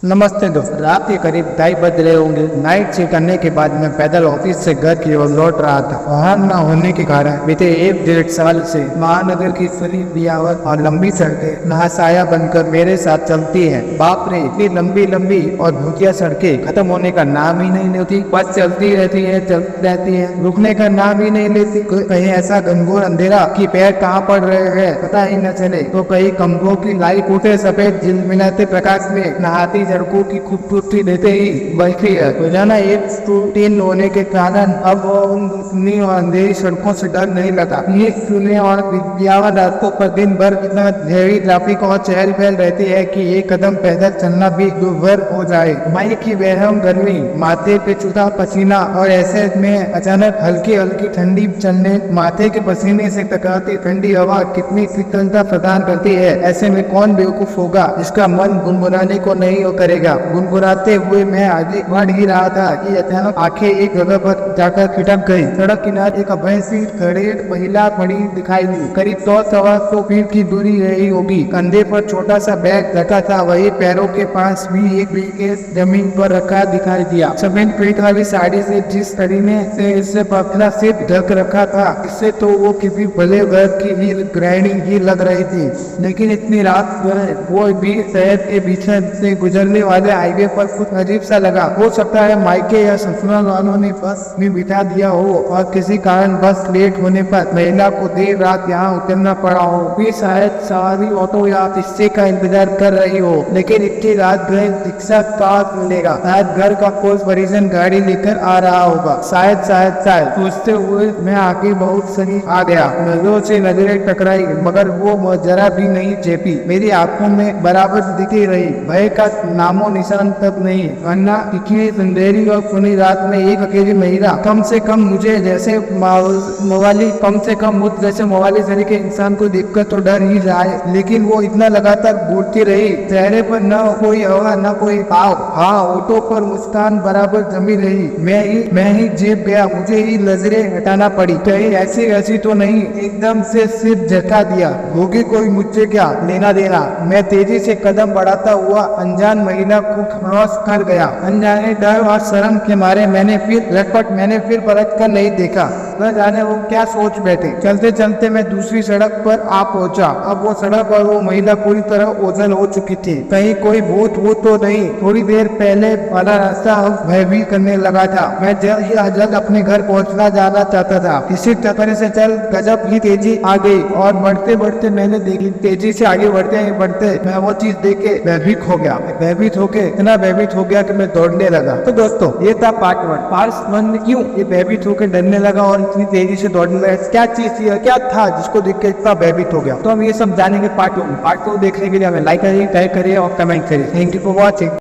नमस्ते दोस्त। रात के करीब 2:30 बज रहे होंगे। नाइट शिफ्ट करने के बाद मैं पैदल ऑफिस से घर की ओर लौट रहा था। वाहन न होने के कारण बीते 1-1.5 साल से महानगर की खुली बियावत और लंबी सड़कें नहासाया बनकर मेरे साथ चलती हैं। बाप रे, इतनी लंबी लंबी और भूतिया सड़कें खत्म होने का नाम ही नहीं लेती। बस चलती रहती है, रुकने का नाम ही नहीं लेती। कहीं ऐसा घनघोर अंधेरा कि पैर कहाँ पड़ रहे हैं पता ही न चले, तो कहीं कमरों की लाइट टूटे सफेद झिलमिलाते प्रकाश में नहाती सड़कों की खूबसूरती देते ही बचती है। रोजाना एक रूटीन होने के कारण अब उन्नी और अंधेरी सड़कों से डर नहीं लगा। ये सुने और विद्यावान रास्तों पर दिन भर इतना हैवी ट्रैफिक और चहल पहल रहती है कि एक कदम पैदल चलना भी दुर्भर हो जाए। मई की बेरहम गर्मी, माथे पे चूता पसीना और ऐसे में अचानक हल्की हल्की ठंडी चलने माथे के पसीने से टकराती ठंडी हवा कितनी शीतलता प्रदान करती है। ऐसे में कौन बेवकूफ होगा जिसका मन गुनगुनाने को नहीं करेगा। गुनगुनाते हुए मैं आगे बढ़ ही रहा था कि अचानक आंखें एक जगह पर जाकर खिटक गई। सड़क किनारे एक अभयसिंह खड़े महिला खड़ी दिखाई दी। करीब 100-125 फीट की दूरी रही होगी। कंधे पर छोटा सा बैग रखा था, वही पैरों के पास भी एक ब्रीफकेस जमीन पर रखा दिखाई दिया। सफेद प्रिंट वाली साड़ी से जिस करीने से इससे पतला सिर ढक रखा था, इससे तो वो किसी भले घर की ही गृहिणी ही लग रही थी। लेकिन इतनी रात वो भी शहर के पीछे से गुजरने वाले हाईवे पर कुछ अजीब सा लगा। हो सकता है मायके या ससुराल वालों ने बस में बिठा दिया हो और किसी कारण बस लेट होने पर महिला को देर रात यहाँ उतरना पड़ा हो। भी शायद सवारी ऑटो या रिक्शे का इंतजार कर रही हो। लेकिन इतनी रात गए रिक्शा कहाँ मिलेगा? शायद घर का कोई परिजन गाड़ी लेकर आ रहा होगा। शायद सोचते हुए मैं आगे बहुत सही आ गया। नजरों से नजरें टकराई मगर वो जरा भी नहीं चेपी। मेरी आंखों में बराबर दिखती रही। भय का नामो निशान तक नहीं। वरना इतनी अंधेरी और खुली रात में एक अकेली महिला, कम से कम मुझे जैसे मवाली शरीर के इंसान को देखकर तो डर ही जाए, लेकिन वो इतना लगातार बोलती रही। चेहरे पर न कोई हवा न कोई भाव। हाँ, होठों पर मुस्कान बराबर जमी रही। मैं ही जेब गया, मुझे ही नजरें हटाना पड़ी। कहीं ऐसी तो नहीं एकदम से सिर झटका दिया। होगी कोई मुझसे क्या लेना देना। मैं तेजी से कदम बढ़ाता हुआ अनजान महिला को क्रॉस कर गया। अनजाने डर और शर्म के मारे मैंने फिर पलट कर नहीं देखा। न जाने वो क्या सोच बैठे। चलते चलते मैं दूसरी सड़क पर आ पहुंचा। अब वो सड़क और वो महिला पूरी तरह ओझल हो चुकी थी। कहीं कोई भूत तो नहीं। थोड़ी देर पहले वाला रास्ता अब भयभीत करने लगा था। मैं जल्द अपने घर पहुंचना जाना चाहता था। इसी चक्कर से चल गजब ही तेजी आ गई और बढ़ते मैंने देखी। तेजी से आगे बढ़ते मैं वो चीज देख के भयभीत हो गया। इतना भयभीत हो गया कि मैं दौड़ने लगा। तो दोस्तों, ये था पार्ट 1 में क्यों ये भयभीत होकर डरने लगा और इतनी तेजी से दौड़ने लगा। क्या चीज थी, क्या था जिसको देख के इतना भयभीत हो गया? तो हम ये सब जानेंगे पार्ट 2 देखने के लिए हमें लाइक करिए, शेयर करिए और कमेंट करिए। Thank you for watching.